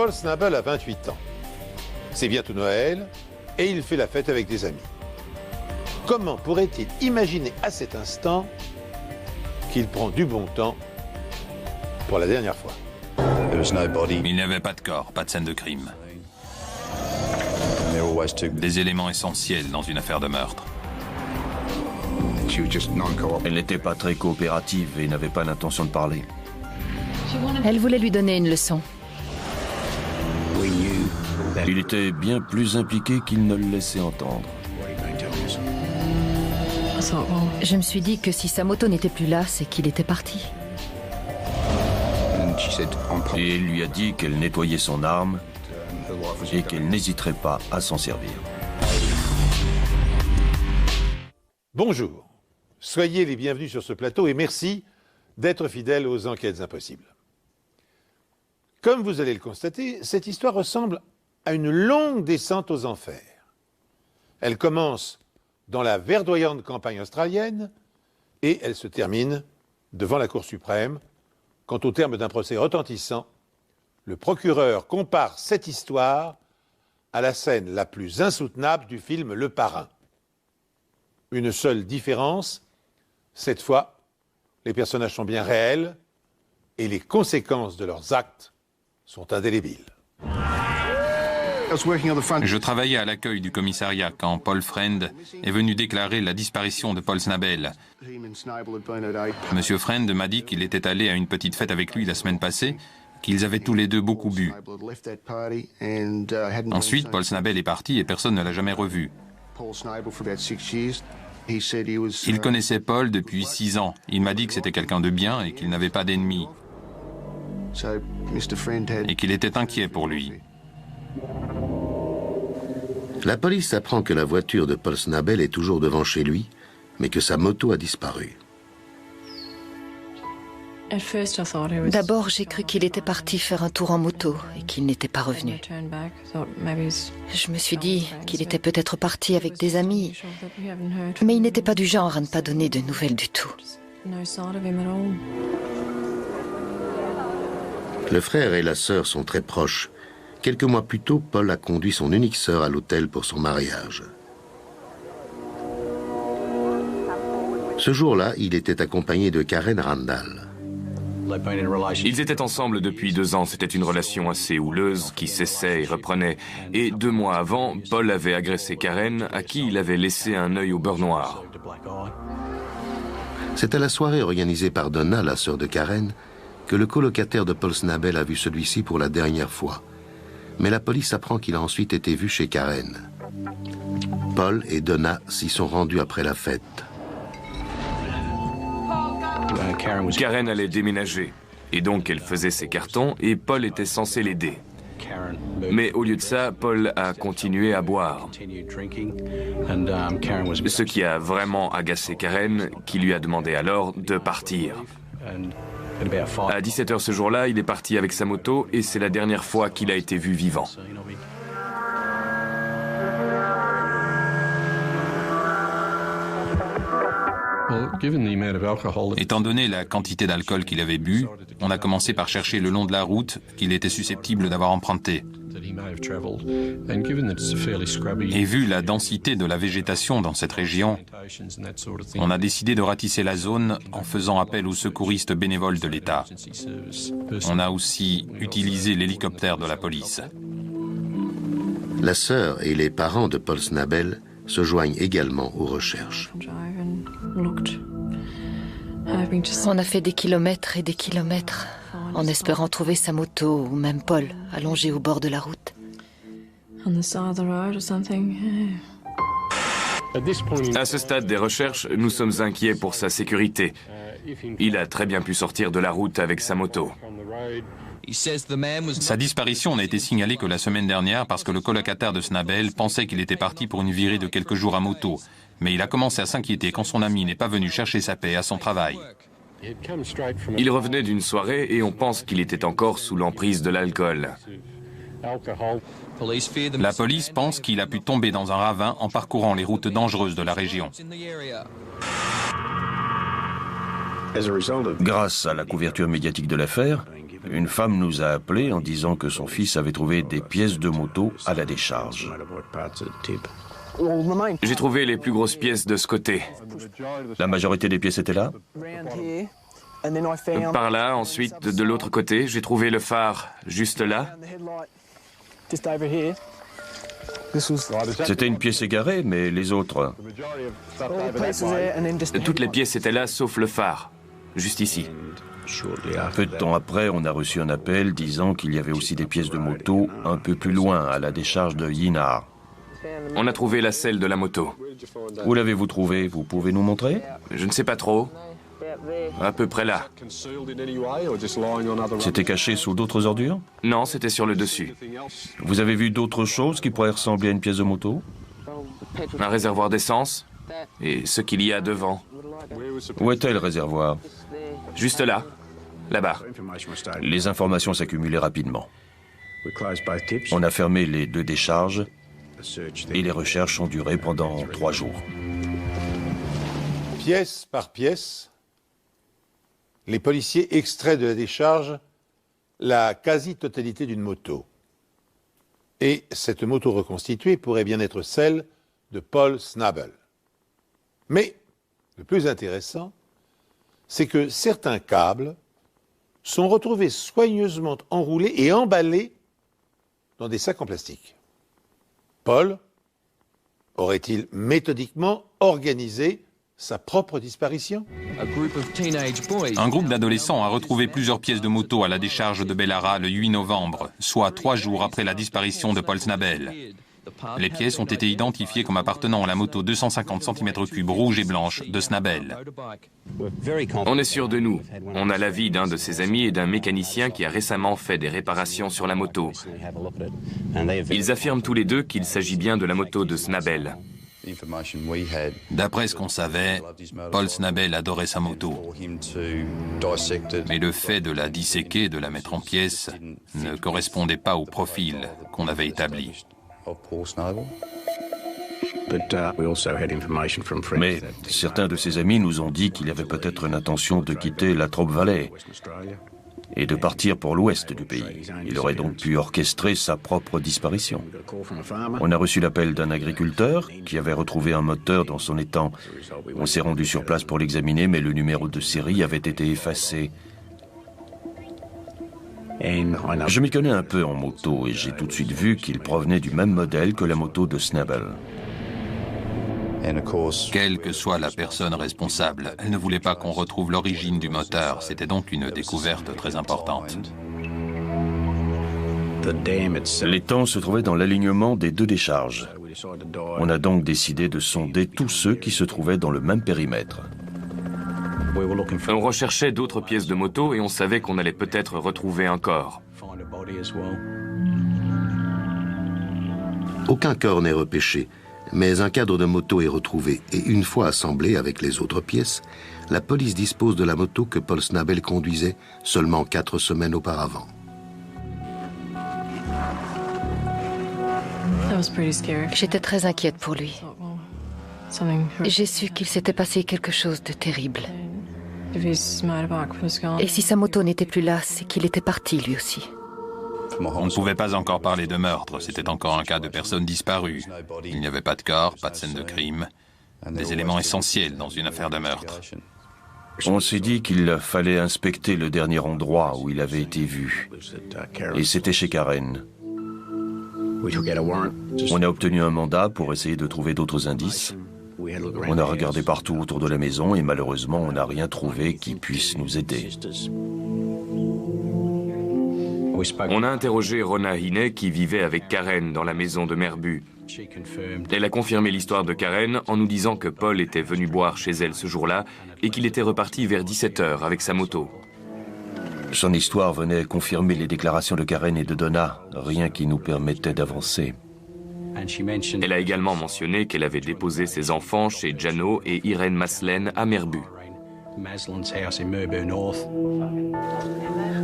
Paul Snabel a 28 ans. C'est bientôt Noël et il fait la fête avec des amis. Comment pourrait-il imaginer à cet instant qu'il prend du bon temps pour la dernière fois? Il n'y avait pas de corps, pas de scène de crime. Des éléments essentiels dans une affaire de meurtre. Elle n'était pas très coopérative et n'avait pas l'intention de parler. Elle voulait lui donner une leçon. Il était bien plus impliqué qu'il ne le laissait entendre. Je me suis dit que si sa moto n'était plus là, c'est qu'il était parti. Et elle lui a dit qu'elle nettoyait son arme et qu'elle n'hésiterait pas à s'en servir. Bonjour, soyez les bienvenus sur ce plateau et merci d'être fidèles aux enquêtes impossibles. Comme vous allez le constater, cette histoire ressemble à une longue descente aux enfers. Elle commence dans la verdoyante campagne australienne et elle se termine devant la Cour suprême quand, au terme d'un procès retentissant, le procureur compare cette histoire à la scène la plus insoutenable du film Le Parrain. Une seule différence, cette fois, les personnages sont bien réels et les conséquences de leurs actes sont indélébiles. Je travaillais à l'accueil du commissariat quand Paul Friend est venu déclarer la disparition de Paul Snabel. Monsieur Friend m'a dit qu'il était allé à une petite fête avec lui la semaine passée, qu'ils avaient tous les deux beaucoup bu. Ensuite, Paul Snabel est parti et personne ne l'a jamais revu. Il connaissait Paul depuis 6 ans. Il m'a dit que c'était quelqu'un de bien et qu'il n'avait pas d'ennemis. Et qu'il était inquiet pour lui. La police apprend que la voiture de Paul Snabel est toujours devant chez lui, mais que sa moto a disparu. D'abord, j'ai cru qu'il était parti faire un tour en moto et qu'il n'était pas revenu. Je me suis dit qu'il était peut-être parti avec des amis, mais il n'était pas du genre à ne pas donner de nouvelles du tout. Le frère et la sœur sont très proches. Quelques mois plus tôt, Paul a conduit son unique sœur à l'hôtel pour son mariage. Ce jour-là, il était accompagné de Karen Randall. Ils étaient ensemble depuis 2 ans. C'était une relation assez houleuse qui cessait et reprenait. Et 2 mois avant, Paul avait agressé Karen, à qui il avait laissé un œil au beurre noir. C'est à la soirée organisée par Donna, la sœur de Karen, que le colocataire de Paul Snabel a vu celui-ci pour la dernière fois. Mais la police apprend qu'il a ensuite été vu chez Karen. Paul et Donna s'y sont rendus après la fête. Karen allait déménager, et donc elle faisait ses cartons, et Paul était censé l'aider. Mais au lieu de ça, Paul a continué à boire. Ce qui a vraiment agacé Karen, qui lui a demandé alors de partir. À 17h ce jour-là, il est parti avec sa moto et c'est la dernière fois qu'il a été vu vivant. Étant donné la quantité d'alcool qu'il avait bu, on a commencé par chercher le long de la route qu'il était susceptible d'avoir emprunté. Et vu la densité de la végétation dans cette région, on a décidé de ratisser la zone en faisant appel aux secouristes bénévoles de l'État. On a aussi utilisé l'hélicoptère de la police. La sœur et les parents de Paul Snabel se joignent également aux recherches. On a fait des kilomètres et des kilomètres en espérant trouver sa moto ou même Paul allongé au bord de la route. À ce stade des recherches, nous sommes inquiets pour sa sécurité. Il a très bien pu sortir de la route avec sa moto. Sa disparition n'a été signalée que la semaine dernière parce que le colocataire de Snabel pensait qu'il était parti pour une virée de quelques jours à moto. Mais il a commencé à s'inquiéter quand son ami n'est pas venu chercher sa paix à son travail. Il revenait d'une soirée et on pense qu'il était encore sous l'emprise de l'alcool. La police pense qu'il a pu tomber dans un ravin en parcourant les routes dangereuses de la région. Grâce à la couverture médiatique de l'affaire, Une femme nous a appelés en disant que son fils avait trouvé des pièces de moto à la décharge. J'ai trouvé les plus grosses pièces de ce côté. La majorité des pièces étaient là? Par là, ensuite, de l'autre côté, j'ai trouvé le phare juste là. C'était une pièce égarée, mais les autres? Toutes les pièces étaient là, sauf le phare, juste ici. Peu de temps après, on a reçu un appel disant qu'il y avait aussi des pièces de moto un peu plus loin, à la décharge de Yinar. On a trouvé la selle de la moto. Où l'avez-vous trouvée? Vous pouvez nous montrer? Je ne sais pas trop. À peu près là. C'était caché sous d'autres ordures? Non, c'était sur le dessus. Vous avez vu d'autres choses qui pourraient ressembler à une pièce de moto? Un réservoir d'essence et ce qu'il y a devant. Où était le réservoir? Juste là, là-bas. Les informations s'accumulaient rapidement. On a fermé les 2 décharges et les recherches ont duré pendant 3 jours. Pièce par pièce, les policiers extraient de la décharge la quasi-totalité d'une moto. Et cette moto reconstituée pourrait bien être celle de Paul Snabel. Mais le plus intéressant, c'est que certains câbles sont retrouvés soigneusement enroulés et emballés dans des sacs en plastique. Paul aurait-il méthodiquement organisé sa propre disparition? Un groupe d'adolescents a retrouvé plusieurs pièces de moto à la décharge de Bellara le 8 novembre, soit 3 jours après la disparition de Paul Snabel. Les pièces ont été identifiées comme appartenant à la moto 250 cm3 rouge et blanche de Snabel. On est sûr de nous. On a l'avis d'un de ses amis et d'un mécanicien qui a récemment fait des réparations sur la moto. Ils affirment tous les deux qu'il s'agit bien de la moto de Snabel. D'après ce qu'on savait, Paul Snabel adorait sa moto. Mais le fait de la disséquer, de la mettre en pièces, ne correspondait pas au profil qu'on avait établi. Mais certains de ses amis nous ont dit qu'il avait peut-être une intention de quitter la Trobe Valley et de partir pour l'ouest du pays. Il aurait donc pu orchestrer sa propre disparition. On a reçu l'appel d'un agriculteur qui avait retrouvé un moteur dans son étang. On s'est rendu sur place pour l'examiner, mais le numéro de série avait été effacé. Je m'y connais un peu en moto et j'ai tout de suite vu qu'il provenait du même modèle que la moto de Snabel. Quelle que soit la personne responsable, elle ne voulait pas qu'on retrouve l'origine du moteur. C'était donc une découverte très importante. L'étang se trouvait dans l'alignement des 2 décharges. On a donc décidé de sonder tous ceux qui se trouvaient dans le même périmètre. On recherchait d'autres pièces de moto et on savait qu'on allait peut-être retrouver un corps. Aucun corps n'est repêché, mais un cadre de moto est retrouvé et une fois assemblé avec les autres pièces, la police dispose de la moto que Paul Snabel conduisait seulement 4 semaines auparavant. J'étais très inquiète pour lui. J'ai su qu'il s'était passé quelque chose de terrible. Et si sa moto n'était plus là, c'est qu'il était parti lui aussi. On ne pouvait pas encore parler de meurtre, c'était encore un cas de personne disparue. Il n'y avait pas de corps, pas de scène de crime, des éléments essentiels dans une affaire de meurtre. On s'est dit qu'il fallait inspecter le dernier endroit où il avait été vu. Et c'était chez Karen. On a obtenu un mandat pour essayer de trouver d'autres indices. On a regardé partout autour de la maison et malheureusement, on n'a rien trouvé qui puisse nous aider. On a interrogé Rona Hinney qui vivait avec Karen dans la maison de Merbu. Elle a confirmé l'histoire de Karen en nous disant que Paul était venu boire chez elle ce jour-là et qu'il était reparti vers 17h avec sa moto. Son histoire venait confirmer les déclarations de Karen et de Donna, rien qui nous permettait d'avancer. Elle a également mentionné qu'elle avait déposé ses enfants chez Jano et Irene Maslen à Merbu.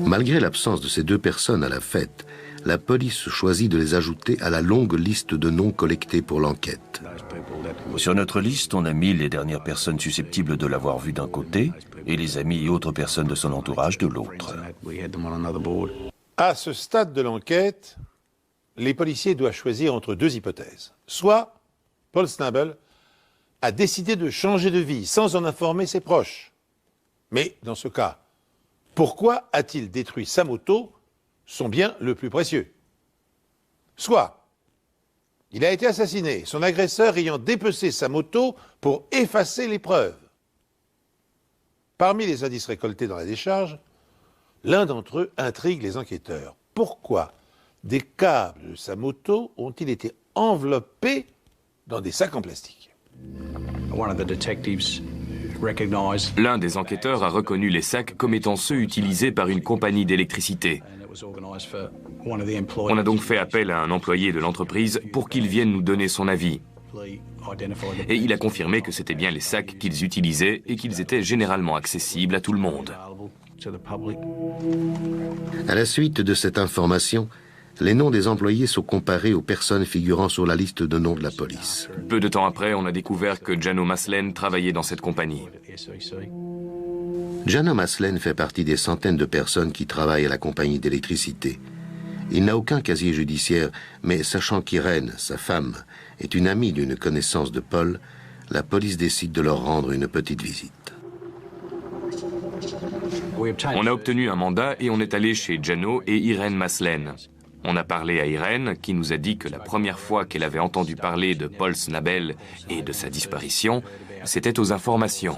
Malgré l'absence de ces 2 personnes à la fête, la police choisit de les ajouter à la longue liste de noms collectés pour l'enquête. Sur notre liste, on a mis les dernières personnes susceptibles de l'avoir vu d'un côté et les amis et autres personnes de son entourage de l'autre. À ce stade de l'enquête, les policiers doivent choisir entre deux hypothèses. Soit Paul Snabel a décidé de changer de vie sans en informer ses proches. Mais dans ce cas, pourquoi a-t-il détruit sa moto, son bien le plus précieux? Soit il a été assassiné, son agresseur ayant dépecé sa moto pour effacer les preuves. Parmi les indices récoltés dans la décharge, l'un d'entre eux intrigue les enquêteurs. Pourquoi des câbles de sa moto ont-ils été enveloppés dans des sacs en plastique? L'un des enquêteurs a reconnu les sacs comme étant ceux utilisés par une compagnie d'électricité. On a donc fait appel à un employé de l'entreprise pour qu'il vienne nous donner son avis. Et il a confirmé que c'était bien les sacs qu'ils utilisaient et qu'ils étaient généralement accessibles à tout le monde. À la suite de cette information, les noms des employés sont comparés aux personnes figurant sur la liste de noms de la police. Peu de temps après, on a découvert que Jano Maslen travaillait dans cette compagnie. Jano Maslen fait partie des centaines de personnes qui travaillent à la compagnie d'électricité. Il n'a aucun casier judiciaire, mais sachant qu'Irène, sa femme, est une amie d'une connaissance de Paul, la police décide de leur rendre une petite visite. On a obtenu un mandat et on est allé chez Jano et Irène Maslen. On a parlé à Irène, qui nous a dit que la première fois qu'elle avait entendu parler de Paul Snabel et de sa disparition, c'était aux informations.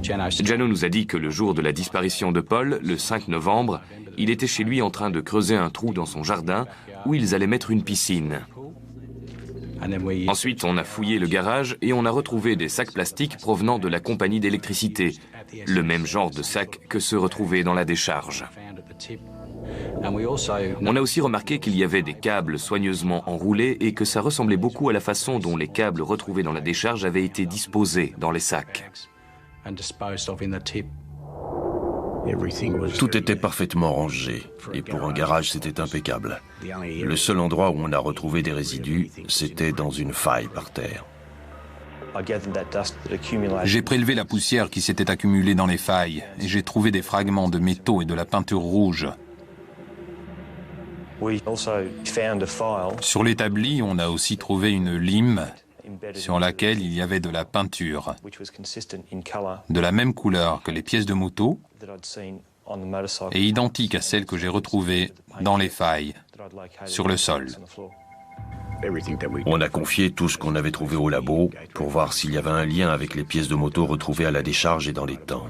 Jano nous a dit que le jour de la disparition de Paul, le 5 novembre, il était chez lui en train de creuser un trou dans son jardin où ils allaient mettre une piscine. Ensuite, on a fouillé le garage et on a retrouvé des sacs plastiques provenant de la compagnie d'électricité, le même genre de sacs que ceux retrouvés dans la décharge. On a aussi remarqué qu'il y avait des câbles soigneusement enroulés et que ça ressemblait beaucoup à la façon dont les câbles retrouvés dans la décharge avaient été disposés dans les sacs. Tout était parfaitement rangé, et pour un garage, c'était impeccable. Le seul endroit où on a retrouvé des résidus, c'était dans une faille par terre. J'ai prélevé la poussière qui s'était accumulée dans les failles, et j'ai trouvé des fragments de métaux et de la peinture rouge. Sur l'établi, on a aussi trouvé une lime sur laquelle il y avait de la peinture, de la même couleur que les pièces de moto et identique à celle que j'ai retrouvée dans les failles, sur le sol. On a confié tout ce qu'on avait trouvé au labo pour voir s'il y avait un lien avec les pièces de moto retrouvées à la décharge et dans les temps.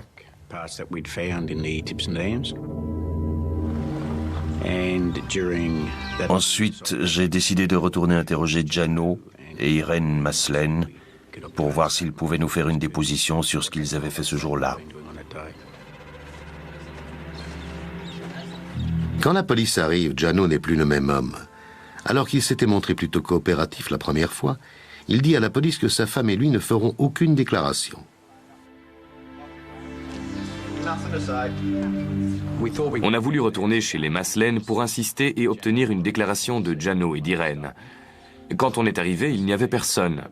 Ensuite, j'ai décidé de retourner interroger Jano et Irène Maslen pour voir s'ils pouvaient nous faire une déposition sur ce qu'ils avaient fait ce jour-là. Quand la police arrive, Jano n'est plus le même homme. Alors qu'il s'était montré plutôt coopératif la première fois, il dit à la police que sa femme et lui ne feront aucune déclaration. On a voulu retourner chez les Maslen pour insister et obtenir une déclaration de Jano et d'Irène. Quand on est arrivé, il n'y avait personne.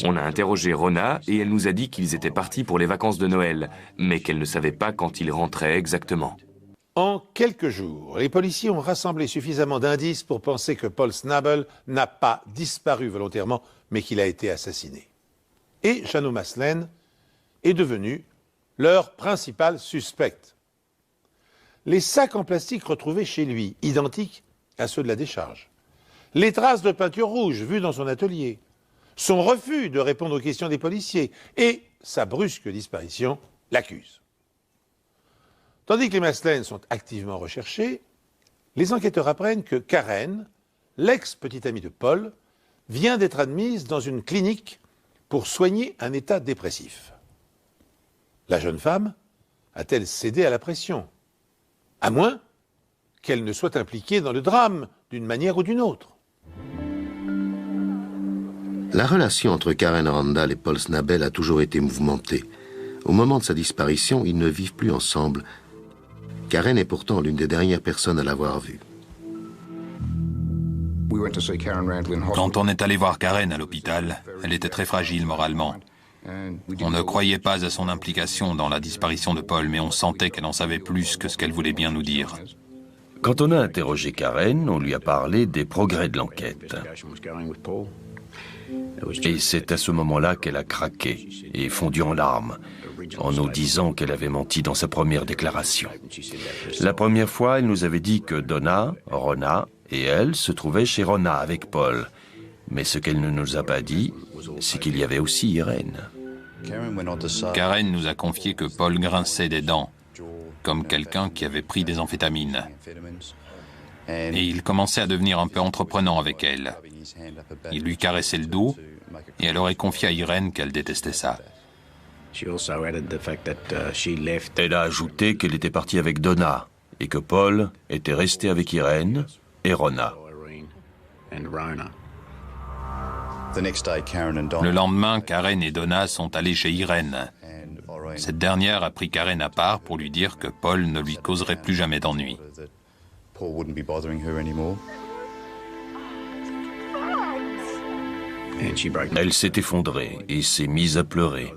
On a interrogé Rona et elle nous a dit qu'ils étaient partis pour les vacances de Noël, mais qu'elle ne savait pas quand ils rentraient exactement. En quelques jours, les policiers ont rassemblé suffisamment d'indices pour penser que Paul Snabel n'a pas disparu volontairement, mais qu'il a été assassiné. Et Jano Maslen est devenu leur principal suspect. Les sacs en plastique retrouvés chez lui, identiques à ceux de la décharge. Les traces de peinture rouge vues dans son atelier. Son refus de répondre aux questions des policiers et sa brusque disparition l'accusent. Tandis que les Maslen sont activement recherchés, les enquêteurs apprennent que Karen, l'ex-petite amie de Paul, vient d'être admise dans une clinique pour soigner un état dépressif. La jeune femme a-t-elle cédé à la pression? À moins qu'elle ne soit impliquée dans le drame d'une manière ou d'une autre. La relation entre Karen Randall et Paul Snabel a toujours été mouvementée. Au moment de sa disparition, ils ne vivent plus ensemble Karen est pourtant l'une des dernières personnes à l'avoir vue. Quand on est allé voir Karen à l'hôpital, elle était très fragile moralement. On ne croyait pas à son implication dans la disparition de Paul, mais on sentait qu'elle en savait plus que ce qu'elle voulait bien nous dire. Quand on a interrogé Karen, on lui a parlé des progrès de l'enquête. Et c'est à ce moment-là qu'elle a craqué et fondu en larmes, en nous disant qu'elle avait menti dans sa première déclaration. La première fois, elle nous avait dit que Donna, Ronna et elle se trouvaient chez Ronna avec Paul. Mais ce qu'elle ne nous a pas dit, c'est qu'il y avait aussi Irène. Karen nous a confié que Paul grinçait des dents, comme quelqu'un qui avait pris des amphétamines. Et il commençait à devenir un peu entreprenant avec elle. Il lui caressait le dos, et elle aurait confié à Irène qu'elle détestait ça. Elle a ajouté qu'elle était partie avec Donna, et que Paul était resté avec Irène et Ronna. Le lendemain, Karen et Donna sont allés chez Irène. Cette dernière a pris Karen à part pour lui dire que Paul ne lui causerait plus jamais d'ennui. Elle s'est effondrée et s'est mise à pleurer.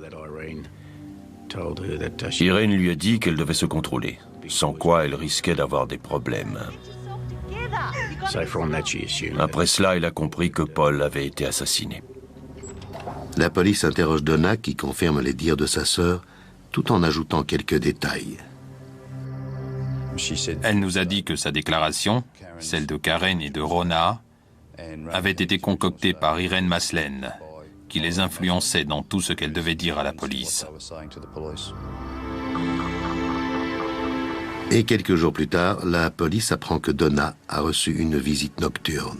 Irène lui a dit qu'elle devait se contrôler, sans quoi elle risquait d'avoir des problèmes. Après cela, elle a compris que Paul avait été assassiné. La police interroge Donna qui confirme les dires de sa sœur, tout en ajoutant quelques détails. Elle nous a dit que sa déclaration, celle de Karen et de Ronna, avait été concoctée par Irène Maslen, qui les influençait dans tout ce qu'elle devait dire à la police. Et quelques jours plus tard, la police apprend que Donna a reçu une visite nocturne.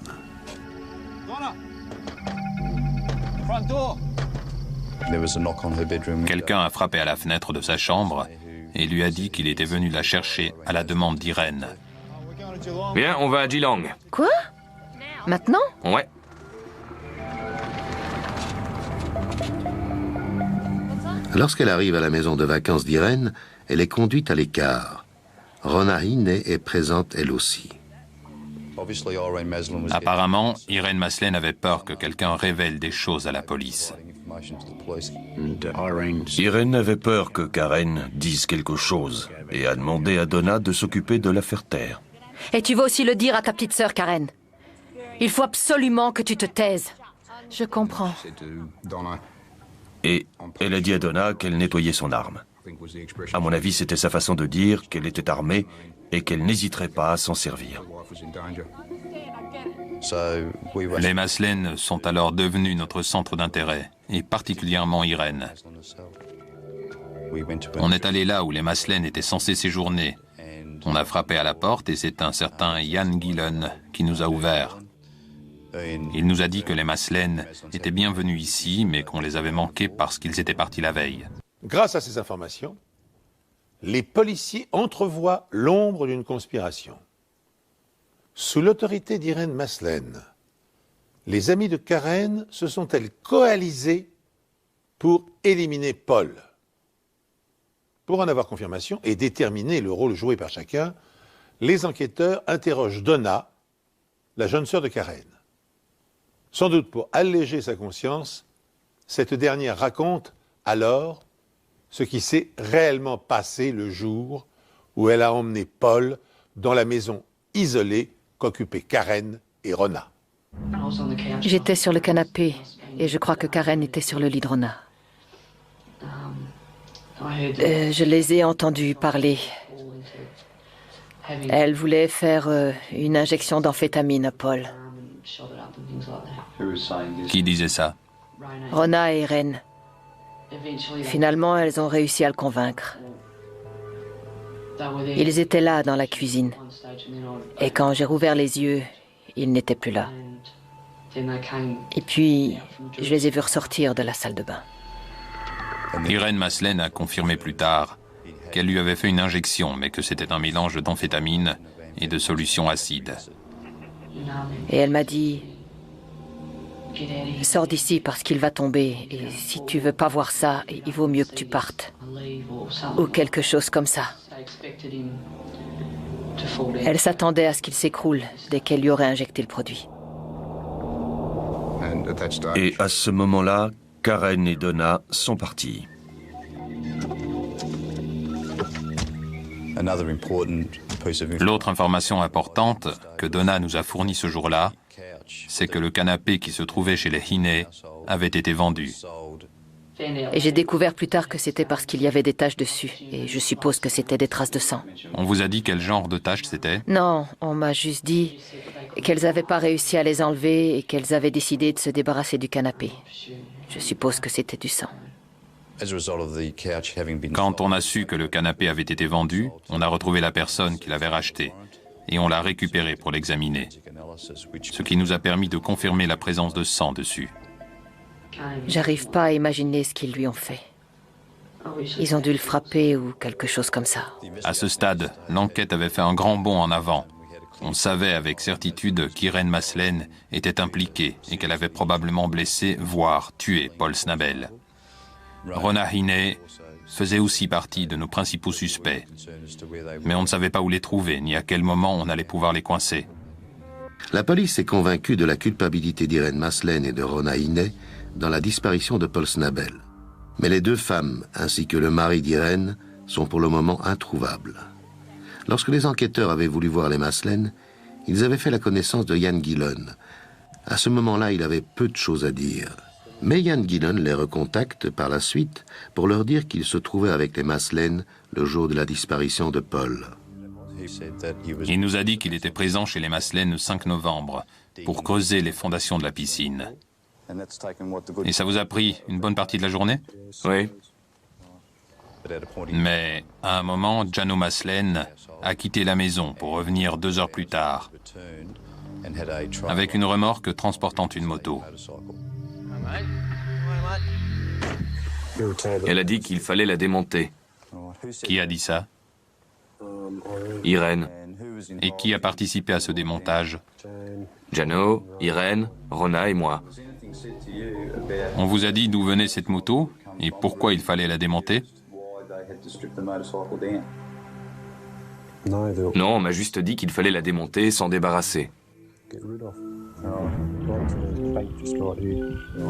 Quelqu'un a frappé à la fenêtre de sa chambre et lui a dit qu'il était venu la chercher à la demande d'Irène. Bien, on va à Geelong. Quoi? Maintenant? Ouais. Lorsqu'elle arrive à la maison de vacances d'Irène, elle est conduite à l'écart. Ronna Hinney est présente elle aussi. Apparemment, Irène Maslen avait peur que quelqu'un révèle des choses à la police. Irène avait peur que Karen dise quelque chose et a demandé à Donna de s'occuper de l'affaire Terre. Et tu vas aussi le dire à ta petite sœur, Karen. Il faut absolument que tu te taises. Je comprends. Et elle a dit à Donna qu'elle nettoyait son arme. À mon avis, c'était sa façon de dire qu'elle était armée et qu'elle n'hésiterait pas à s'en servir. Les Maslen sont alors devenus notre centre d'intérêt, et particulièrement Irène. On est allé là où les Maslen étaient censés séjourner. On a frappé à la porte et c'est un certain Ian Gillen qui nous a ouvert. Il nous a dit que les Maslen étaient bienvenus ici, mais qu'on les avait manqués parce qu'ils étaient partis la veille. Grâce à ces informations, les policiers entrevoient l'ombre d'une conspiration. Sous l'autorité d'Irène Maslen, les amis de Karen se sont-elles coalisés pour éliminer Paul? Pour en avoir confirmation et déterminer le rôle joué par chacun, les enquêteurs interrogent Donna, la jeune sœur de Karen. Sans doute pour alléger sa conscience, cette dernière raconte alors ce qui s'est réellement passé le jour où elle a emmené Paul dans la maison isolée qu'occupaient Karen et Ronna. J'étais sur le canapé et je crois que Karen était sur le lit de Ronna. Je les ai entendus parler. Elle voulait faire une injection d'amphétamine à Paul. Qui disait ça? Ronna et Irène. Finalement, elles ont réussi à le convaincre. Ils étaient là dans la cuisine. Et quand j'ai rouvert les yeux, ils n'étaient plus là. Et puis, je les ai vus ressortir de la salle de bain. Irène Maslen a confirmé plus tard qu'elle lui avait fait une injection, mais que c'était un mélange d'amphétamine et de solution acide. Et elle m'a dit... Sors d'ici parce qu'il va tomber. Et si tu veux pas voir ça, il vaut mieux que tu partes. Ou quelque chose comme ça. Elle s'attendait à ce qu'il s'écroule dès qu'elle lui aurait injecté le produit. Et à ce moment-là, Karen et Donna sont partis. L'autre information importante que Donna nous a fournie ce jour-là, c'est que le canapé qui se trouvait chez les Hiney avait été vendu. Et j'ai découvert plus tard que c'était parce qu'il y avait des taches dessus. Et je suppose que c'était des traces de sang. On vous a dit quel genre de taches c'était? Non, on m'a juste dit qu'elles n'avaient pas réussi à les enlever et qu'elles avaient décidé de se débarrasser du canapé. Je suppose que c'était du sang. Quand on a su que le canapé avait été vendu, on a retrouvé la personne qui l'avait racheté et on l'a récupéré pour l'examiner, ce qui nous a permis de confirmer la présence de sang dessus. J'arrive pas à imaginer ce qu'ils lui ont fait. Ils ont dû le frapper ou quelque chose comme ça. À ce stade, l'enquête avait fait un grand bond en avant. On savait avec certitude qu'Irene Maslen était impliquée et qu'elle avait probablement blessé, voire tué Paul Snabel. Rona Hiney faisait aussi partie de nos principaux suspects. Mais on ne savait pas où les trouver, ni à quel moment on allait pouvoir les coincer. La police est convaincue de la culpabilité d'Irene Maslen et de Rona Hiney dans la disparition de Paul Snabel. Mais les deux femmes, ainsi que le mari d'Irene, sont pour le moment introuvables. Lorsque les enquêteurs avaient voulu voir les Maslen, ils avaient fait la connaissance de Ian Gillan. À ce moment-là, il avait peu de choses à dire. Mais Ian Gillan les recontacte par la suite pour leur dire qu'il se trouvait avec les Maslen le jour de la disparition de Paul. Il nous a dit qu'il était présent chez les Maslen le 5 novembre pour creuser les fondations de la piscine. Et ça vous a pris une bonne partie de la journée? Oui. Mais à un moment, Jano Maslen a quitté la maison pour revenir 2 heures plus tard, avec une remorque transportant une moto. Elle a dit qu'il fallait la démonter. Qui a dit ça? Irene, Et qui a participé à ce démontage? Jano, Irene, Rona et moi. On vous a dit d'où venait cette moto et pourquoi il fallait la démonter? Non, on m'a juste dit qu'il fallait la démonter et s'en débarrasser.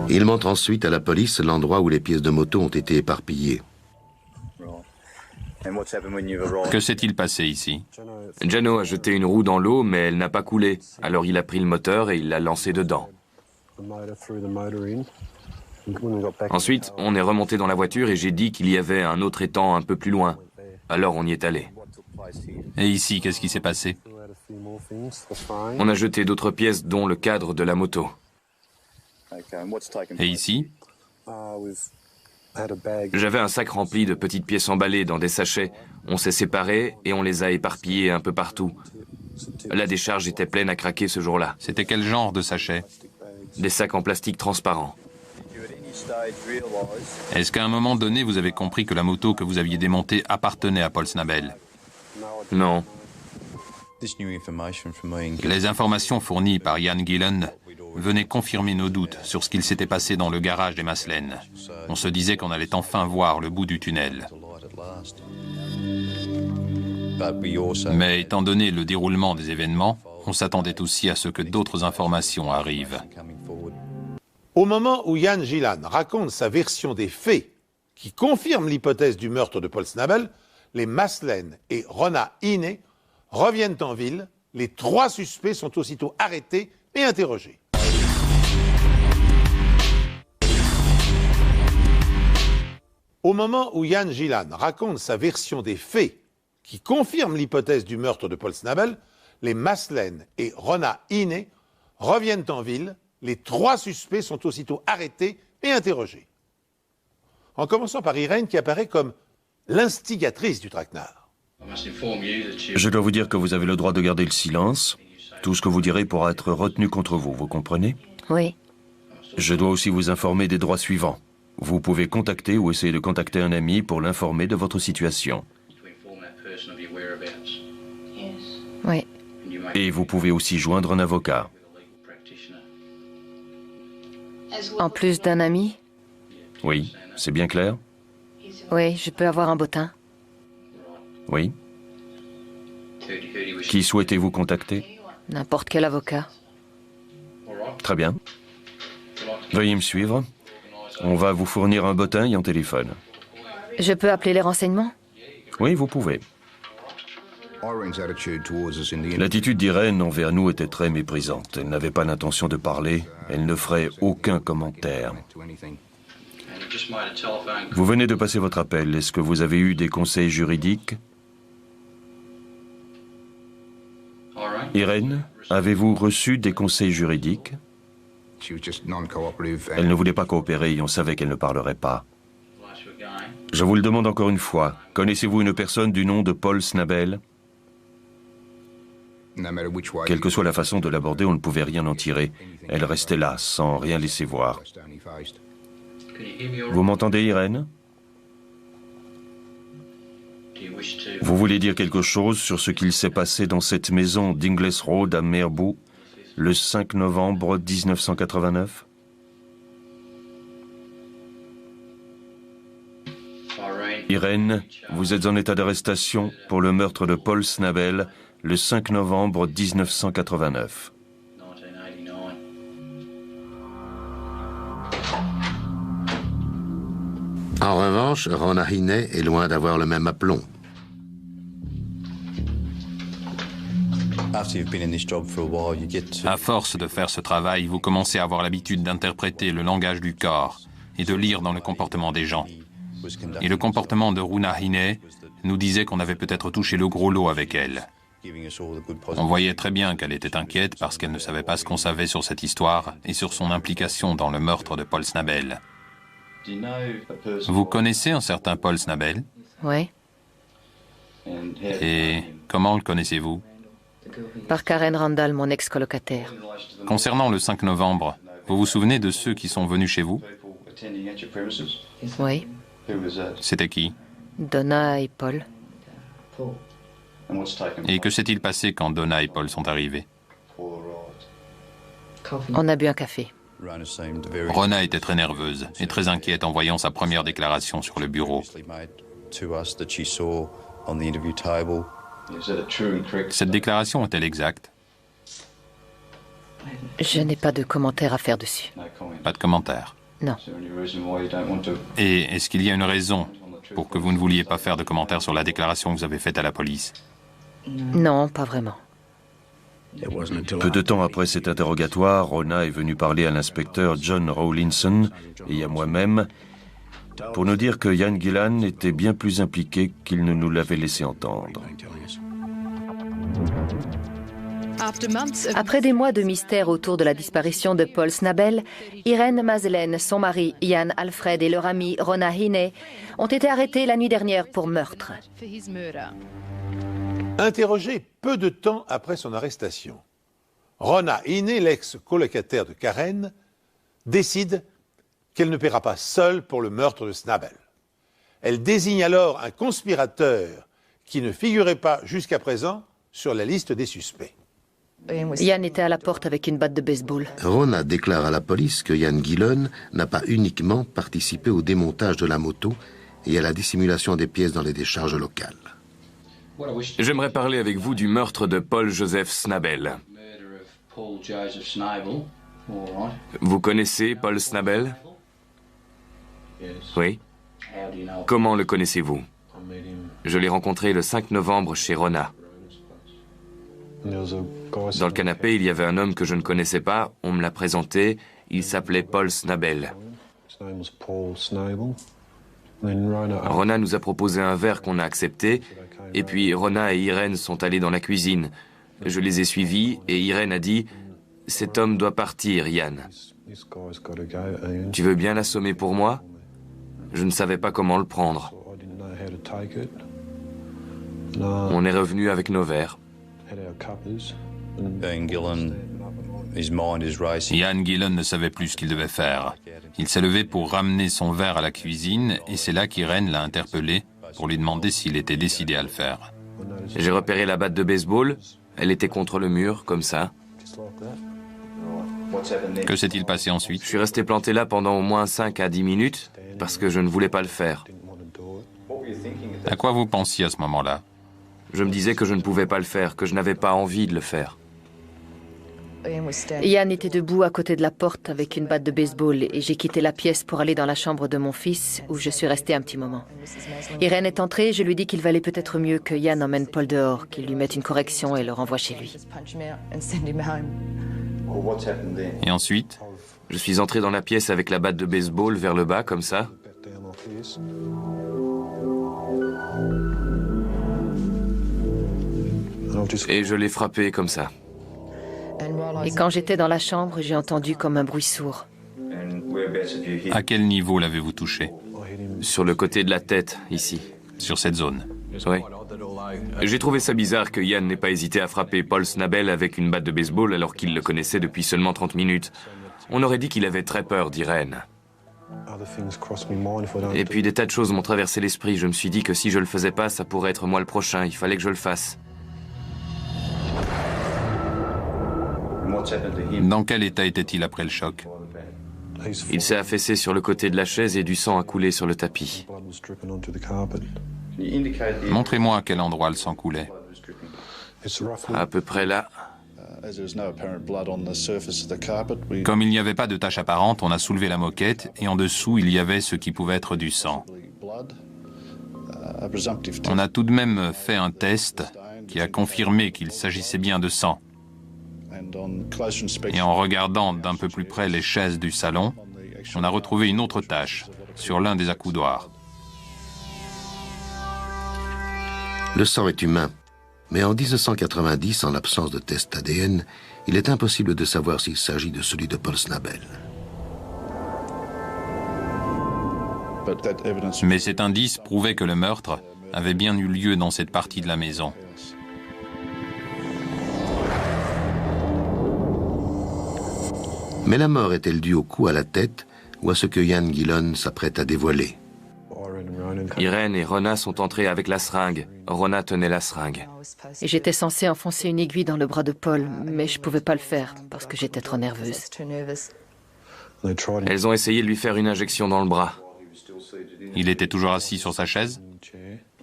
Il montre ensuite à la police l'endroit où les pièces de moto ont été éparpillées. Que s'est-il passé ici? Jano a jeté une roue dans l'eau, mais elle n'a pas coulé. Alors il a pris le moteur et il l'a lancé dedans. Ensuite, on est remonté dans la voiture et j'ai dit qu'il y avait un autre étang un peu plus loin. Alors on y est allé. Et ici, qu'est-ce qui s'est passé? On a jeté d'autres pièces, dont le cadre de la moto. Et ici? J'avais un sac rempli de petites pièces emballées dans des sachets. On s'est séparés et on les a éparpillées un peu partout. La décharge était pleine à craquer ce jour-là. C'était quel genre de sachet? Des sacs en plastique transparent. Est-ce qu'à un moment donné, vous avez compris que la moto que vous aviez démontée appartenait à Paul Snabel? Non. Les informations fournies par Ian Gillan venaient confirmer nos doutes sur ce qu'il s'était passé dans le garage des Maslen. On se disait qu'on allait enfin voir le bout du tunnel. Mais étant donné le déroulement des événements, on s'attendait aussi à ce que d'autres informations arrivent. Au moment où Ian Gillan raconte sa version des faits, qui confirme l'hypothèse du meurtre de Paul Snabel, les Maslen et Rona Hiney reviennent en ville. Les 3 suspects sont aussitôt arrêtés et interrogés. Au moment où Ian Gillan raconte sa version des faits, qui confirme l'hypothèse du meurtre de Paul Snabel, les Maslen et Rona Hiney reviennent en ville. Les 3 suspects sont aussitôt arrêtés et interrogés. En commençant par Irene, qui apparaît comme l'instigatrice du traquenard. Je dois vous dire que vous avez le droit de garder le silence. Tout ce que vous direz pourra être retenu contre vous, vous comprenez? Oui. Je dois aussi vous informer des droits suivants. Vous pouvez contacter ou essayer de contacter un ami pour l'informer de votre situation. Oui. Et vous pouvez aussi joindre un avocat. En plus d'un ami? Oui, c'est bien clair? Oui, je peux avoir un bottin. Oui. Qui souhaitez-vous contacter? N'importe quel avocat. Très bien. Veuillez me suivre. On va vous fournir un bottin et un téléphone. Je peux appeler les renseignements? Oui, vous pouvez. L'attitude d'Irène envers nous était très méprisante. Elle n'avait pas l'intention de parler. Elle ne ferait aucun commentaire. Vous venez de passer votre appel. Est-ce que vous avez eu des conseils juridiques? Irène, avez-vous reçu des conseils juridiques? Elle ne voulait pas coopérer et on savait qu'elle ne parlerait pas. Je vous le demande encore une fois. Connaissez-vous une personne du nom de Paul Snabel? Quelle que soit la façon de l'aborder, on ne pouvait rien en tirer. Elle restait là, sans rien laisser voir. Vous m'entendez, Irène? Vous voulez dire quelque chose sur ce qu'il s'est passé dans cette maison d'Ingles Road à Merbou le 5 novembre 1989? Irène, vous êtes en état d'arrestation pour le meurtre de Paul Snabel le 5 novembre 1989. En revanche, Rona Hiney est loin d'avoir le même aplomb. À force de faire ce travail, vous commencez à avoir l'habitude d'interpréter le langage du corps et de lire dans le comportement des gens. Et le comportement de Rona Hiney nous disait qu'on avait peut-être touché le gros lot avec elle. On voyait très bien qu'elle était inquiète parce qu'elle ne savait pas ce qu'on savait sur cette histoire et sur son implication dans le meurtre de Paul Snabel. Vous connaissez un certain Paul Snabel? Oui. Et comment le connaissez-vous? Par Karen Randall, mon ex-colocataire. Concernant le 5 novembre, vous vous souvenez de ceux qui sont venus chez vous? Oui. C'était qui? Donna et Paul. Et que s'est-il passé quand Donna et Paul sont arrivés? On a bu un café. Rona était très nerveuse et très inquiète en voyant sa première déclaration sur le bureau. Cette déclaration est-elle exacte? Je n'ai pas de commentaire à faire dessus. Pas de commentaire. Non. Et est-ce qu'il y a une raison pour que vous ne vouliez pas faire de commentaire sur la déclaration que vous avez faite à la police? Non, pas vraiment. Peu de temps après cet interrogatoire, Rona est venue parler à l'inspecteur John Rawlinson et à moi-même pour nous dire que Ian Gillan était bien plus impliqué qu'il ne nous l'avait laissé entendre. Après des mois de mystère autour de la disparition de Paul Snabel, Irène Mazelen, son mari Ian Alfred et leur amie Rona Hiney ont été arrêtés la nuit dernière pour meurtre. Interrogée peu de temps après son arrestation, Rona Hiney, l'ex-colocataire de Karen, décide qu'elle ne paiera pas seule pour le meurtre de Snabel. Elle désigne alors un conspirateur qui ne figurait pas jusqu'à présent sur la liste des suspects. Ian était à la porte avec une batte de baseball. Rona déclare à la police que Ian Gillan n'a pas uniquement participé au démontage de la moto et à la dissimulation des pièces dans les décharges locales. J'aimerais parler avec vous du meurtre de Paul Joseph Snabel. Vous connaissez Paul Snabel? Oui. Comment le connaissez-vous? Je l'ai rencontré le 5 novembre chez Rona. Dans le canapé, il y avait un homme que je ne connaissais pas. On me l'a présenté. Il s'appelait Paul Snabel. Rona nous a proposé un verre qu'on a accepté. Et puis Rona et Irène sont allés dans la cuisine. Je les ai suivis et Irène a dit « Cet homme doit partir, Yann. Tu veux bien l'assommer pour moi ?» Je ne savais pas comment le prendre. On est revenu avec nos verres. Ian Gillan ne savait plus ce qu'il devait faire. Il s'est levé pour ramener son verre à la cuisine et c'est là qu'Irène l'a interpellé pour lui demander s'il était décidé à le faire. J'ai repéré la batte de baseball. Elle était contre le mur, comme ça. Que s'est-il passé ensuite? Je suis resté planté là pendant au moins 5 à 10 minutes parce que je ne voulais pas le faire. À quoi vous pensiez à ce moment-là? Je me disais que je ne pouvais pas le faire, que je n'avais pas envie de le faire. Yann était debout à côté de la porte avec une batte de baseball et j'ai quitté la pièce pour aller dans la chambre de mon fils où je suis restée un petit moment. Irène est entrée et je lui dis qu'il valait peut-être mieux que Yann emmène Paul dehors, qu'il lui mette une correction et le renvoie chez lui. Et ensuite, Je suis entré dans la pièce avec la batte de baseball vers le bas, comme ça. Et je l'ai frappé comme ça. Et quand j'étais dans la chambre, j'ai entendu comme un bruit sourd. à quel niveau l'avez-vous touché? Sur le côté de la tête, ici. Sur cette zone. Oui. J'ai trouvé ça bizarre que Yann n'ait pas hésité à frapper Paul Snabel avec une batte de baseball alors qu'il le connaissait depuis seulement 30 minutes. On aurait dit qu'il avait très peur d'Irène. Et puis des tas de choses m'ont traversé l'esprit. Je me suis dit que si je le faisais pas, ça pourrait être moi le prochain. Il fallait que je le fasse. Dans quel état était-il après le choc? Il s'est affaissé sur le côté de la chaise et du sang a coulé sur le tapis. Montrez-moi à quel endroit le sang coulait. À peu près là. Comme il n'y avait pas de tache apparente, on a soulevé la moquette et en dessous, il y avait ce qui pouvait être du sang. On a tout de même fait un test qui a confirmé qu'il s'agissait bien de sang. Et en regardant d'un peu plus près les chaises du salon, on a retrouvé une autre tache sur l'un des accoudoirs. Le sang est humain, mais en 1990, en l'absence de test ADN, il est impossible de savoir s'il s'agit de celui de Paul Snabel. Mais cet indice prouvait que le meurtre avait bien eu lieu dans cette partie de la maison. Mais la mort est-elle due au coup à la tête ou à ce que Ian Gillan s'apprête à dévoiler? Irène et Rona sont entrés avec la seringue. Rona tenait la seringue. Et j'étais censée enfoncer une aiguille dans le bras de Paul, mais je pouvais pas le faire parce que j'étais trop nerveuse. Elles ont essayé de lui faire une injection dans le bras. Il était toujours assis sur sa chaise?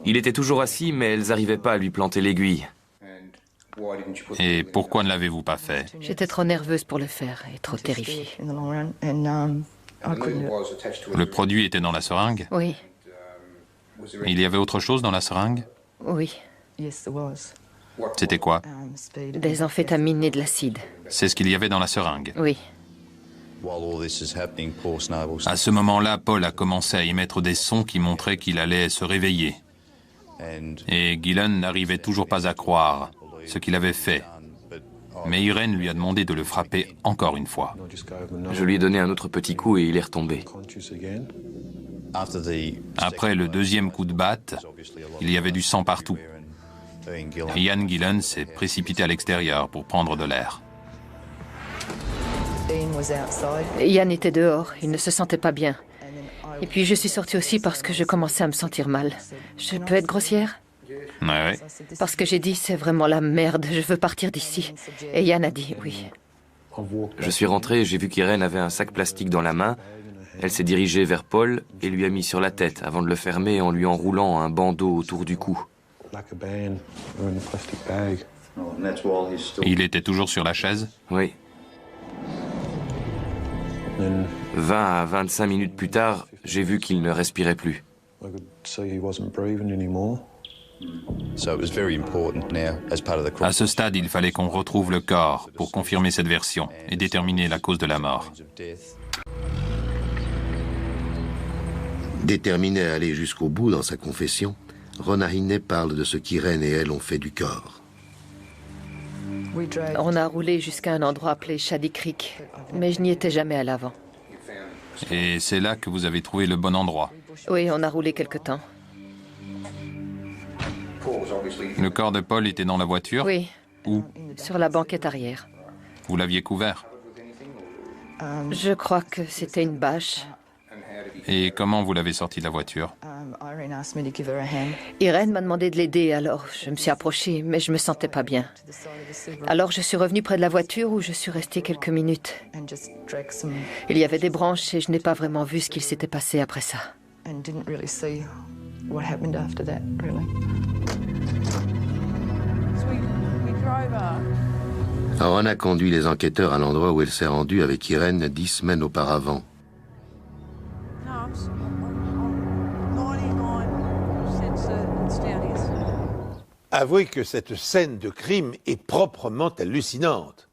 Il était toujours assis, mais elles n'arrivaient pas à lui planter l'aiguille. Et pourquoi ne l'avez-vous pas fait? J'étais trop nerveuse pour le faire et trop terrifiée. Le produit était dans la seringue? Oui, Il y avait autre chose dans la seringue? oui. C'était quoi? Des amphétamines et de l'acide. C'est ce qu'il y avait dans la seringue. Oui. À ce moment-là, Paul a commencé à émettre des sons qui montraient qu'il allait se réveiller. Et Gillan n'arrivait toujours pas à croire ce qu'il avait fait. Mais Irène lui a demandé de le frapper encore une fois. Je lui ai donné un autre petit coup et il est retombé. Après le deuxième coup de batte, il y avait du sang partout. Et Ian Gillan s'est précipité à l'extérieur pour prendre de l'air. Yann était dehors, il ne se sentait pas bien. Et puis je suis sortie aussi parce que je commençais à me sentir mal. Je peux être grossière? Ouais. Parce que j'ai dit, c'est vraiment la merde, je veux partir d'ici. Et Yann a dit oui. Je suis rentré et j'ai vu qu'Irène avait un sac plastique dans la main. Elle s'est dirigée vers Paul et lui a mis sur la tête avant de le fermer en lui enroulant un bandeau autour du cou. Il était toujours sur la chaise? Oui. 20 à 25 minutes plus tard, j'ai vu qu'il ne respirait plus. À ce stade, il fallait qu'on retrouve le corps pour confirmer cette version et déterminer la cause de la mort. Déterminée à aller jusqu'au bout dans sa confession, Rona Hiney parle de ce qu'Irène et elle ont fait du corps. On a roulé jusqu'à un endroit appelé Shady Creek, mais je n'y étais jamais à l'avant. Et c'est là que vous avez trouvé le bon endroit. Oui, on a roulé quelque temps. Le corps de Paul était dans la voiture? Oui. Où? Sur la banquette arrière. Vous l'aviez couvert? Je crois que c'était une bâche. Et comment vous l'avez sorti de la voiture? Irène m'a demandé de l'aider, alors je me suis approchée, mais je me sentais pas bien. Alors je suis revenue près de la voiture où je suis restée quelques minutes. Il y avait des branches et je n'ai pas vraiment vu ce qu'il s'était passé après ça. Rona conduit les enquêteurs à l'endroit où elle s'est rendue avec Irène 10 semaines auparavant. Avouez que cette scène de crime est proprement hallucinante.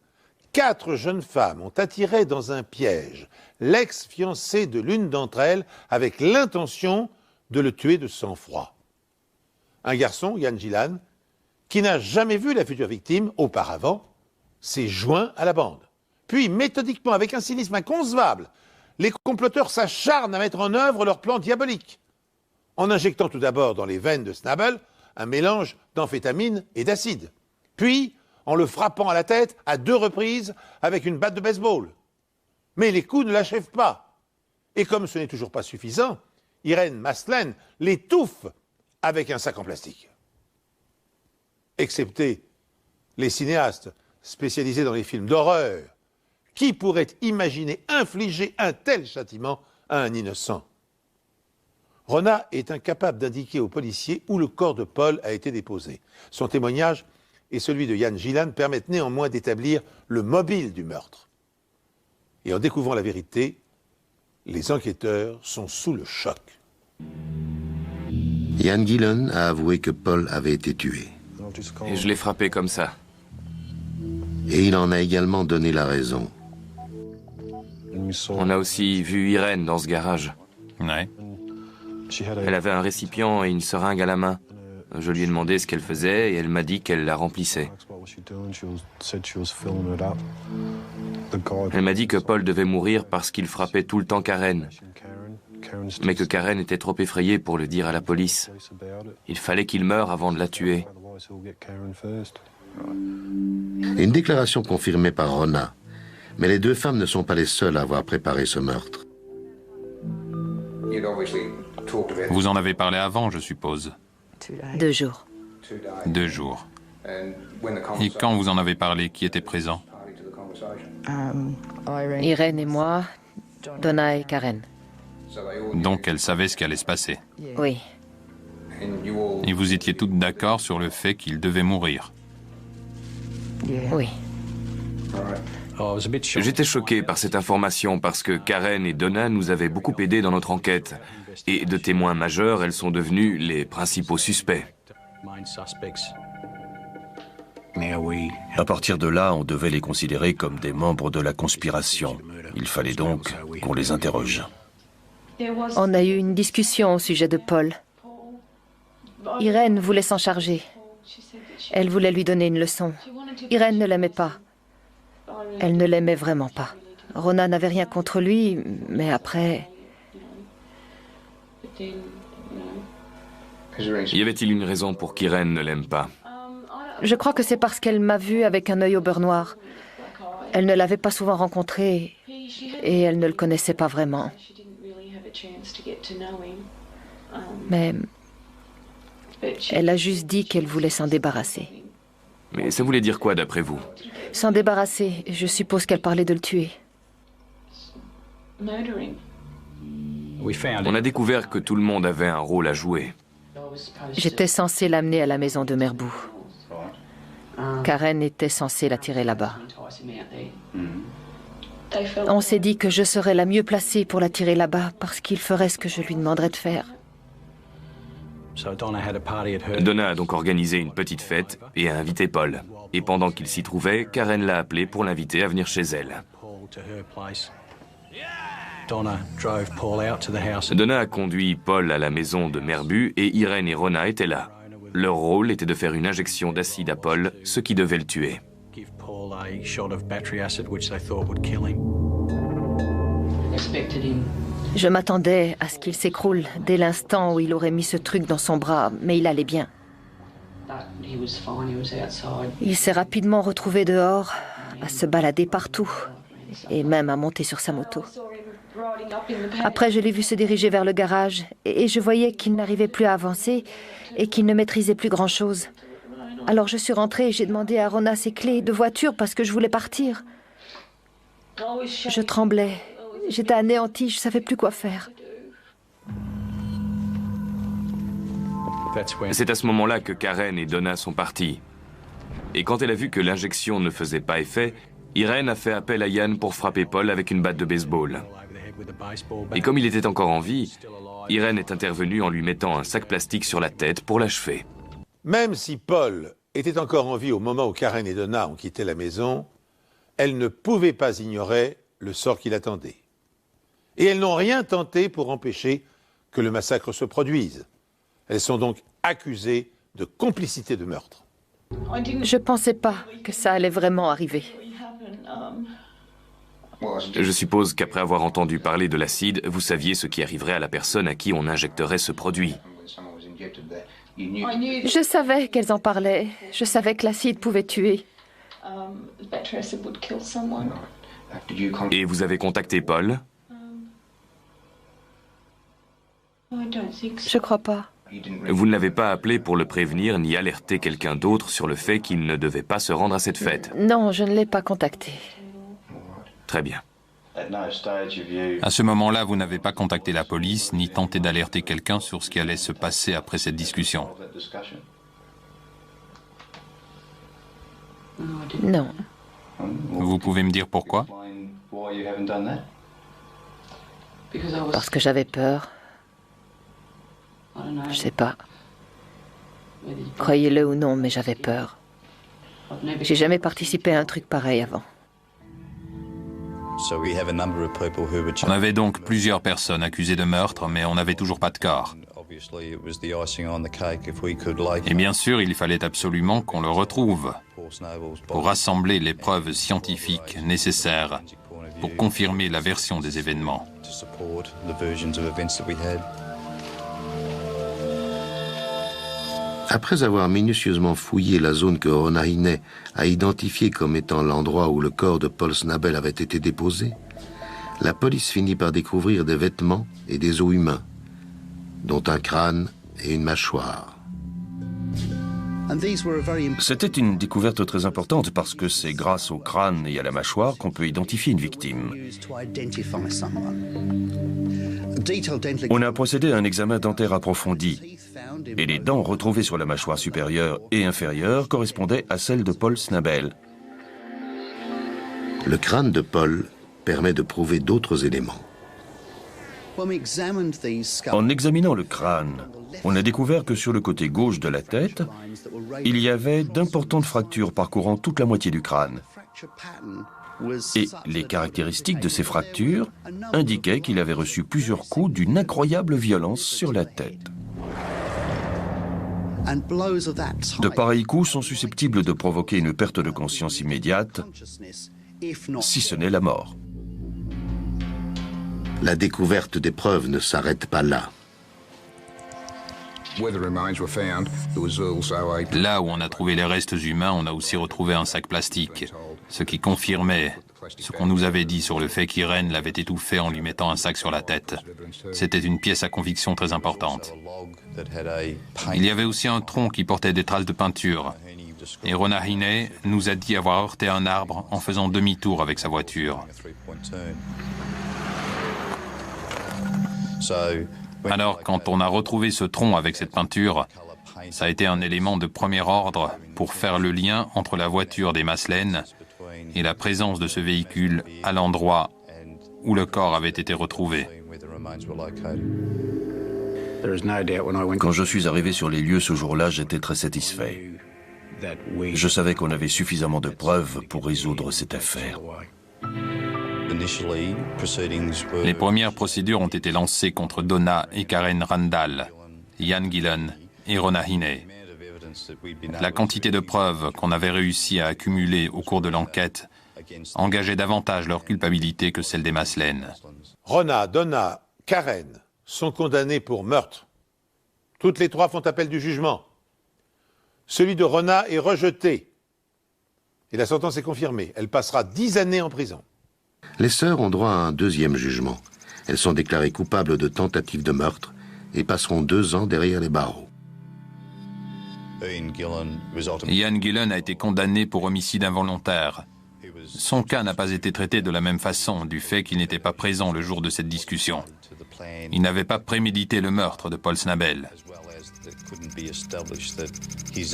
4 jeunes femmes ont attiré dans un piège l'ex-fiancé de l'une d'entre elles avec l'intention de le tuer de sang-froid. Un garçon, Ian Gillan, qui n'a jamais vu la future victime auparavant, s'est joint à la bande. Puis, méthodiquement, avec un cynisme inconcevable, les comploteurs s'acharnent à mettre en œuvre leur plan diabolique, en injectant tout d'abord dans les veines de Snabel un mélange d'amphétamine et d'acide, puis en le frappant à la tête à 2 reprises avec une batte de baseball. Mais les coups ne l'achèvent pas. Et comme ce n'est toujours pas suffisant, Irène Maslen l'étouffe avec un sac en plastique. Excepté les cinéastes spécialisés dans les films d'horreur, qui pourrait imaginer infliger un tel châtiment à un innocent? Rona est incapable d'indiquer aux policiers où le corps de Paul a été déposé. Son témoignage et celui de Ian Gillan permettent néanmoins d'établir le mobile du meurtre. Et en découvrant la vérité, les enquêteurs sont sous le choc. Ian Gillan a avoué que Paul avait été tué. Et je l'ai frappé comme ça. Et il en a également donné la raison. On a aussi vu Irène dans ce garage. Ouais. Elle avait un récipient et une seringue à la main. Je lui ai demandé ce qu'elle faisait et elle m'a dit qu'elle la remplissait. Elle m'a dit que Paul devait mourir parce qu'il frappait tout le temps Karen, mais que Karen était trop effrayée pour le dire à la police. Il fallait qu'il meure avant de la tuer. Une déclaration confirmée par Rona. Mais les 2 femmes ne sont pas les seules à avoir préparé ce meurtre. Vous en avez parlé avant, je suppose. 2 jours. 2 jours. Et quand vous en avez parlé, qui était présent? Irène et moi, Donna et Karen. Donc elle savait ce qui allait se passer. Oui. Et vous étiez toutes d'accord sur le fait qu'il devait mourir. Oui. J'étais choqué par cette information parce que Karen et Donna nous avaient beaucoup aidés dans notre enquête. Et de témoins majeurs, elles sont devenues les principaux suspects. À partir de là, on devait les considérer comme des membres de la conspiration. Il fallait donc qu'on les interroge. On a eu une discussion au sujet de Paul. Irène voulait s'en charger. Elle voulait lui donner une leçon. Irène ne l'aimait pas. Elle ne l'aimait vraiment pas. Rona n'avait rien contre lui, mais après... Y avait-il une raison pour qu'Irène ne l'aime pas? Je crois que c'est parce qu'elle m'a vue avec un œil au beurre noir. Elle ne l'avait pas souvent rencontré et elle ne le connaissait pas vraiment. Mais elle a juste dit qu'elle voulait s'en débarrasser. Mais ça voulait dire quoi d'après vous? S'en débarrasser, je suppose qu'elle parlait de le tuer. On a découvert que tout le monde avait un rôle à jouer. J'étais censée l'amener à la maison de Merbou. Karen était censée l'attirer là-bas. On s'est dit que je serais la mieux placée pour l'attirer là-bas parce qu'il ferait ce que je lui demanderais de faire. Donna a donc organisé une petite fête et a invité Paul. Et pendant qu'il s'y trouvait, Karen l'a appelé pour l'inviter à venir chez elle. Donna a conduit Paul à la maison de Merbou et Irène et Rona étaient là. Leur rôle était de faire une injection d'acide à Paul, ce qui devait le tuer. Je m'attendais à ce qu'il s'écroule dès l'instant où il aurait mis ce truc dans son bras, mais il allait bien. Il s'est rapidement retrouvé dehors, à se balader partout, et même à monter sur sa moto. Après, je l'ai vu se diriger vers le garage, et je voyais qu'il n'arrivait plus à avancer, et qu'il ne maîtrisait plus grand-chose. Alors je suis rentrée et j'ai demandé à Rona ses clés de voiture parce que je voulais partir. Je tremblais. J'étais anéantie, je ne savais plus quoi faire. C'est à ce moment-là que Karen et Donna sont partis. Et quand elle a vu que l'injection ne faisait pas effet, Irene a fait appel à Ian pour frapper Paul avec une batte de baseball. Et comme il était encore en vie, Irene est intervenue en lui mettant un sac plastique sur la tête pour l'achever. Même si Paul était encore en vie au moment où Karen et Donna ont quitté la maison, elles ne pouvaient pas ignorer le sort qui l'attendait. Et elles n'ont rien tenté pour empêcher que le massacre se produise. Elles sont donc accusées de complicité de meurtre. Je ne pensais pas que ça allait vraiment arriver. Je suppose qu'après avoir entendu parler de l'acide, vous saviez ce qui arriverait à la personne à qui on injecterait ce produit. Je savais qu'elles en parlaient. Je savais que l'acide pouvait tuer. Et vous avez contacté Paul? Je crois pas. Vous ne l'avez pas appelé pour le prévenir ni alerter quelqu'un d'autre sur le fait qu'il ne devait pas se rendre à cette fête? Non, je ne l'ai pas contacté. Très bien. À ce moment-là, vous n'avez pas contacté la police ni tenté d'alerter quelqu'un sur ce qui allait se passer après cette discussion. Non. Vous pouvez me dire pourquoi? Parce que j'avais peur. Je sais pas. Croyez-le ou non, mais j'avais peur. J'ai jamais participé à un truc pareil avant. On avait donc plusieurs personnes accusées de meurtre, mais on n'avait toujours pas de corps. Et bien sûr, il fallait absolument qu'on le retrouve pour rassembler les preuves scientifiques nécessaires pour confirmer la version des événements. Après avoir minutieusement fouillé la zone que Rona Hine a identifiée comme étant l'endroit où le corps de Paul Snabel avait été déposé, la police finit par découvrir des vêtements et des os humains, dont un crâne et une mâchoire. C'était une découverte très importante parce que c'est grâce au crâne et à la mâchoire qu'on peut identifier une victime. On a procédé à un examen dentaire approfondi et les dents retrouvées sur la mâchoire supérieure et inférieure correspondaient à celles de Paul Snabel. Le crâne de Paul permet de prouver d'autres éléments. En examinant le crâne, on a découvert que sur le côté gauche de la tête, il y avait d'importantes fractures parcourant toute la moitié du crâne. Et les caractéristiques de ces fractures indiquaient qu'il avait reçu plusieurs coups d'une incroyable violence sur la tête. De pareils coups sont susceptibles de provoquer une perte de conscience immédiate, si ce n'est la mort. La découverte des preuves ne s'arrête pas là. Là où on a trouvé les restes humains, on a aussi retrouvé un sac plastique, ce qui confirmait ce qu'on nous avait dit sur le fait qu'Irene l'avait étouffé en lui mettant un sac sur la tête. C'était une pièce à conviction très importante. Il y avait aussi un tronc qui portait des traces de peinture. Et Rona Hine nous a dit avoir heurté un arbre en faisant demi-tour avec sa voiture. Alors, quand on a retrouvé ce tronc avec cette peinture, ça a été un élément de premier ordre pour faire le lien entre la voiture des Maslènes et la présence de ce véhicule à l'endroit où le corps avait été retrouvé. Quand je suis arrivé sur les lieux ce jour-là, j'étais très satisfait. Je savais qu'on avait suffisamment de preuves pour résoudre cette affaire. Les premières procédures ont été lancées contre Donna et Karen Randall, Ian Gillan et Rona Hine. La quantité de preuves qu'on avait réussi à accumuler au cours de l'enquête engageait davantage leur culpabilité que celle des Maslènes. Rona, Donna, Karen sont condamnées pour meurtre. Toutes les trois font appel du jugement. Celui de Rona est rejeté. Et la sentence est confirmée. Elle passera 10 années en prison. Les sœurs ont droit à un deuxième jugement. Elles sont déclarées coupables de tentative de meurtre et passeront 2 ans derrière les barreaux. Ian Gillan a été condamné pour homicide involontaire. Son cas n'a pas été traité de la même façon du fait qu'il n'était pas présent le jour de cette discussion. Il n'avait pas prémédité le meurtre de Paul Snabel.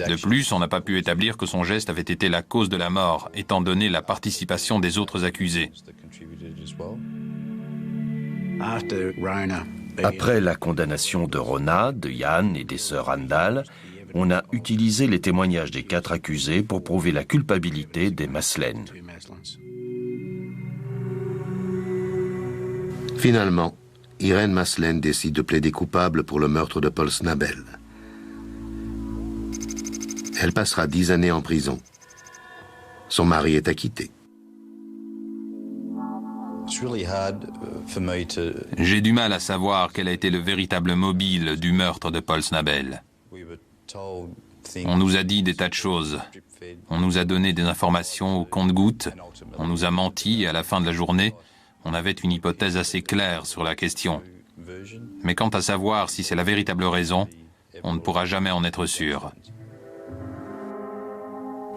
De plus, on n'a pas pu établir que son geste avait été la cause de la mort, étant donné la participation des autres accusés. Après la condamnation de Rona, de Jan et des sœurs Andal, on a utilisé les témoignages des 4 accusés pour prouver la culpabilité des Maslen. Finalement, Irène Maslen décide de plaider coupable pour le meurtre de Paul Snabel. Elle passera 10 années en prison. Son mari est acquitté. J'ai du mal à savoir quel a été le véritable mobile du meurtre de Paul Snabel. On nous a dit des tas de choses. On nous a donné des informations au compte-gouttes. On nous a menti et à la fin de la journée, on avait une hypothèse assez claire sur la question. Mais quant à savoir si c'est la véritable raison, on ne pourra jamais en être sûr.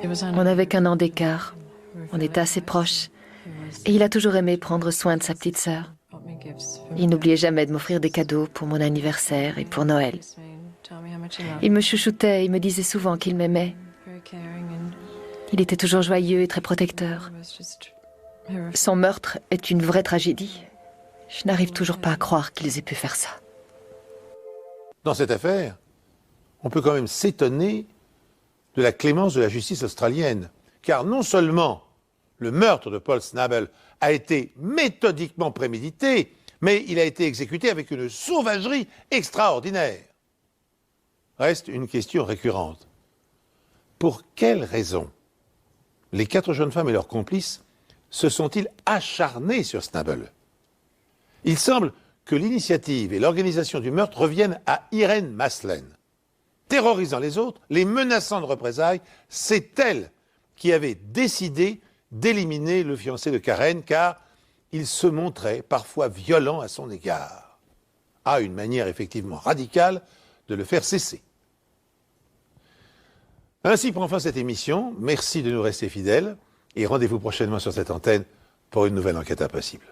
On n'avait qu'1 an d'écart. On était assez proches. Et il a toujours aimé prendre soin de sa petite sœur. Il n'oubliait jamais de m'offrir des cadeaux pour mon anniversaire et pour Noël. Il me chouchoutait et me disait souvent qu'il m'aimait. Il était toujours joyeux et très protecteur. Son meurtre est une vraie tragédie. Je n'arrive toujours pas à croire qu'ils aient pu faire ça. Dans cette affaire, on peut quand même s'étonner de la clémence de la justice australienne. Car non seulement le meurtre de Paul Snabel a été méthodiquement prémédité, mais il a été exécuté avec une sauvagerie extraordinaire. Reste une question récurrente. Pour quelles raisons les 4 jeunes femmes et leurs complices se sont-ils acharnés sur Snabel? Il semble que l'initiative et l'organisation du meurtre reviennent à Irène Maslen. Terrorisant les autres, les menaçant de représailles, c'est elle qui avait décidé d'éliminer le fiancé de Karen car il se montrait parfois violent à son égard. À une manière effectivement radicale de le faire cesser. Ainsi prend fin cette émission. Merci de nous rester fidèles et rendez-vous prochainement sur cette antenne pour une nouvelle enquête impossible.